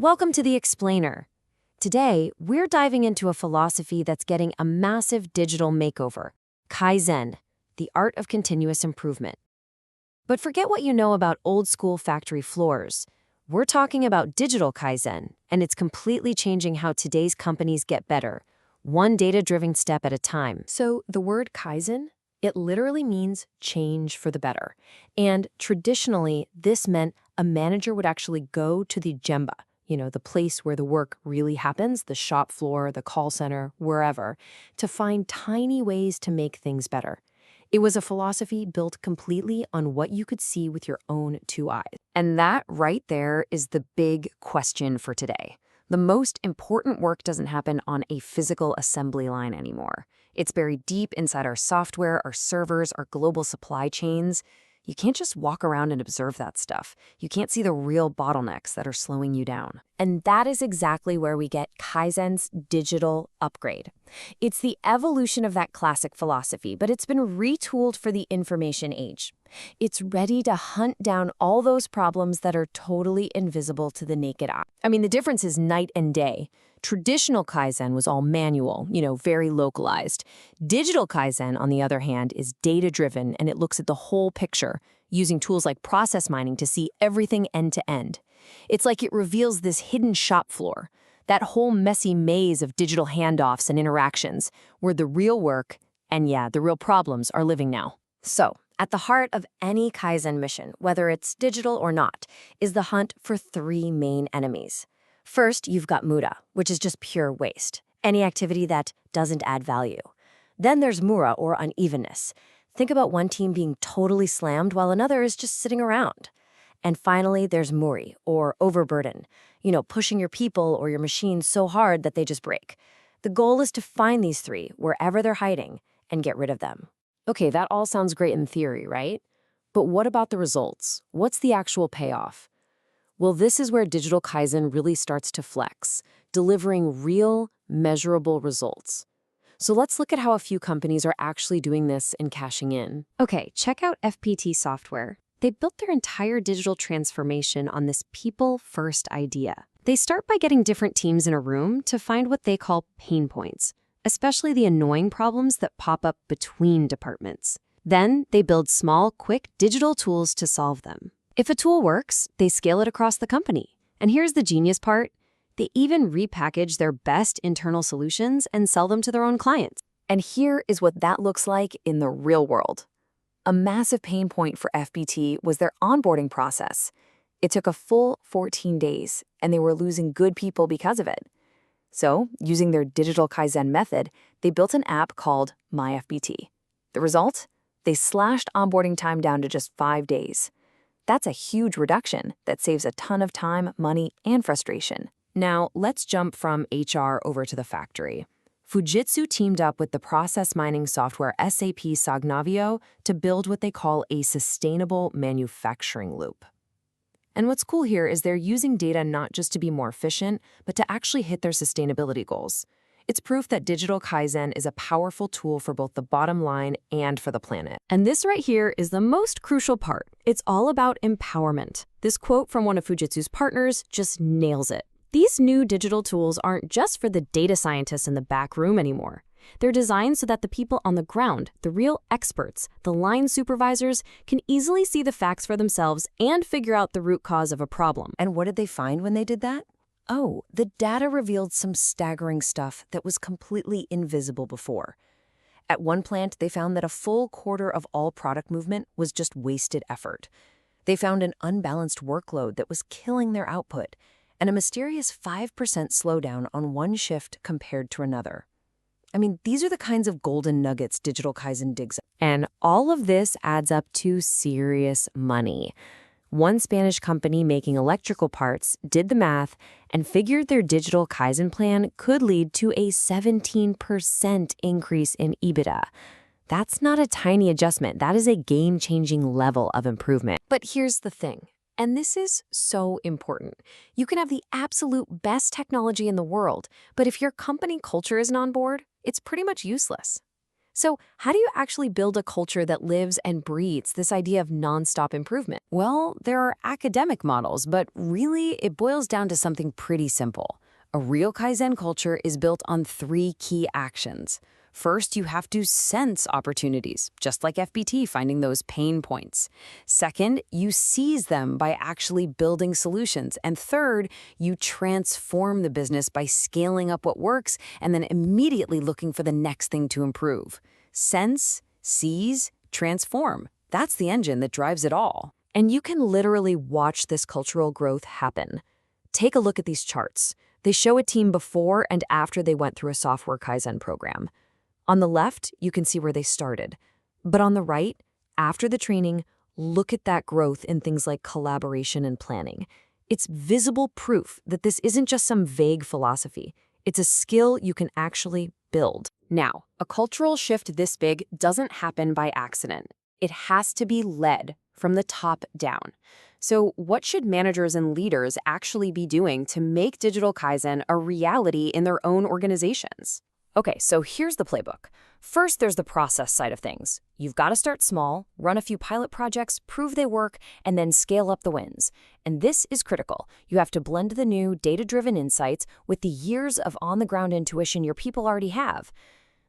Welcome to The Explainer. Today, we're diving into a philosophy that's getting a massive digital makeover, Kaizen, the art of continuous improvement. But forget what you know about old-school factory floors. We're talking about Digital Kaizen, and it's completely changing how today's companies get better, one data-driven step at a time. So the word Kaizen, it literally means change for the better. And traditionally, this meant a manager would actually go to the gemba, the place where the work really happens, the shop floor, the call center, wherever, to find tiny ways to make things better. It was a philosophy built completely on what you could see with your own two eyes. And that right there is the big question for today. The most important work doesn't happen on a physical assembly line anymore. It's buried deep inside our software, our servers, our global supply chains. You can't just walk around and observe that stuff. You can't see the real bottlenecks that are slowing you down. And that is exactly where we get Kaizen's digital upgrade. It's the evolution of that classic philosophy, but it's been retooled for the information age. It's ready to hunt down all those problems that are totally invisible to the naked eye. I mean, the difference is night and day. Traditional Kaizen was all manual, very localized. Digital Kaizen, on the other hand, is data-driven, and it looks at the whole picture, using tools like process mining to see everything end to end. It's like it reveals this hidden shop floor, that whole messy maze of digital handoffs and interactions, where the real work, and the real problems are living now. So, at the heart of any Kaizen mission, whether it's digital or not, is the hunt for three main enemies. First, you've got Muda, which is just pure waste, any activity that doesn't add value. Then there's Mura, or unevenness. Think about one team being totally slammed while another is just sitting around. And finally, there's Muri, or overburden, pushing your people or your machines so hard that they just break. The goal is to find these three wherever they're hiding and get rid of them. Okay, that all sounds great in theory, right? But what about the results? What's the actual payoff? Well, this is where Digital Kaizen really starts to flex, delivering real, measurable results. So let's look at how a few companies are actually doing this and cashing in. Okay, check out FPT Software. They built their entire digital transformation on this people-first idea. They start by getting different teams in a room to find what they call pain points, especially the annoying problems that pop up between departments. Then they build small, quick digital tools to solve them. If a tool works, they scale it across the company. And here's the genius part. They even repackage their best internal solutions and sell them to their own clients. And here is what that looks like in the real world. A massive pain point for FPT was their onboarding process. It took a full 14 days, and they were losing good people because of it. So, using their Digital Kaizen method, they built an app called MyFPT. The result? They slashed onboarding time down to just 5 days. That's a huge reduction that saves a ton of time, money, and frustration. Now, let's jump from HR over to the factory. Fujitsu teamed up with the process mining software SAP Signavio to build what they call a sustainable manufacturing loop. And what's cool here is they're using data not just to be more efficient, but to actually hit their sustainability goals. It's proof that Digital Kaizen is a powerful tool for both the bottom line and for the planet. And this right here is the most crucial part. It's all about empowerment. This quote from one of Fujitsu's partners just nails it. These new digital tools aren't just for the data scientists in the back room anymore. They're designed so that the people on the ground, the real experts, the line supervisors, can easily see the facts for themselves and figure out the root cause of a problem. And what did they find when they did that? Oh, the data revealed some staggering stuff that was completely invisible before. At one plant, they found that a full quarter of all product movement was just wasted effort. They found an unbalanced workload that was killing their output, and a mysterious 5% slowdown on one shift compared to another. I mean, these are the kinds of golden nuggets Digital Kaizen digs up. And all of this adds up to serious money. One Spanish company making electrical parts did the math and figured their Digital Kaizen plan could lead to a 17% increase in EBITDA. That's not a tiny adjustment. That is a game-changing level of improvement. But here's the thing, and this is so important. You can have the absolute best technology in the world, but if your company culture isn't on board, it's pretty much useless. So, how do you actually build a culture that lives and breathes this idea of nonstop improvement? Well, there are academic models, but really it boils down to something pretty simple. A real Kaizen culture is built on 3 key actions. First, you have to sense opportunities, just like FBT finding those pain points. Second, you seize them by actually building solutions. And third, you transform the business by scaling up what works and then immediately looking for the next thing to improve. Sense, seize, transform. That's the engine that drives it all. And you can literally watch this cultural growth happen. Take a look at these charts. They show a team before and after they went through a software Kaizen program. On the left, you can see where they started. But on the right, after the training, look at that growth in things like collaboration and planning. It's visible proof that this isn't just some vague philosophy. It's a skill you can actually build. Now, a cultural shift this big doesn't happen by accident. It has to be led from the top down. So what should managers and leaders actually be doing to make digital Kaizen a reality in their own organizations? Okay, so here's the playbook. First, there's the process side of things. You've got to start small, run a few pilot projects, prove they work, and then scale up the wins. And this is critical. You have to blend the new data-driven insights with the years of on-the-ground intuition your people already have.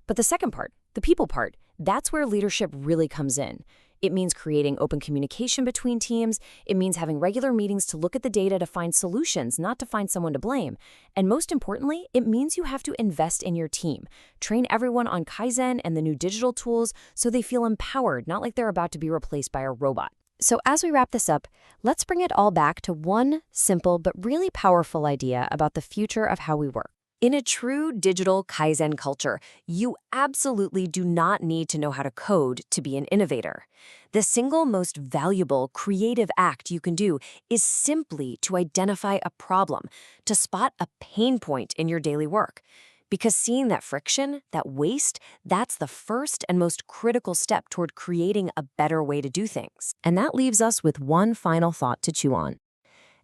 But the second part, the people part, that's where leadership really comes in. It means creating open communication between teams. It means having regular meetings to look at the data to find solutions, not to find someone to blame. And most importantly, it means you have to invest in your team. Train everyone on Kaizen and the new digital tools so they feel empowered, not like they're about to be replaced by a robot. So as we wrap this up, let's bring it all back to one simple but really powerful idea about the future of how we work. In a true digital Kaizen culture, you absolutely do not need to know how to code to be an innovator. The single most valuable creative act you can do is simply to identify a problem, to spot a pain point in your daily work. Because seeing that friction, that waste, that's the first and most critical step toward creating a better way to do things. And that leaves us with one final thought to chew on.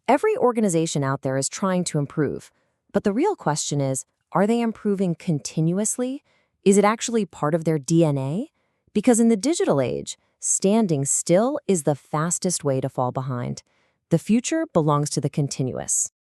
Every organization out there is trying to improve. But the real question is, are they improving continuously? Is it actually part of their DNA? Because in the digital age, standing still is the fastest way to fall behind. The future belongs to the continuous.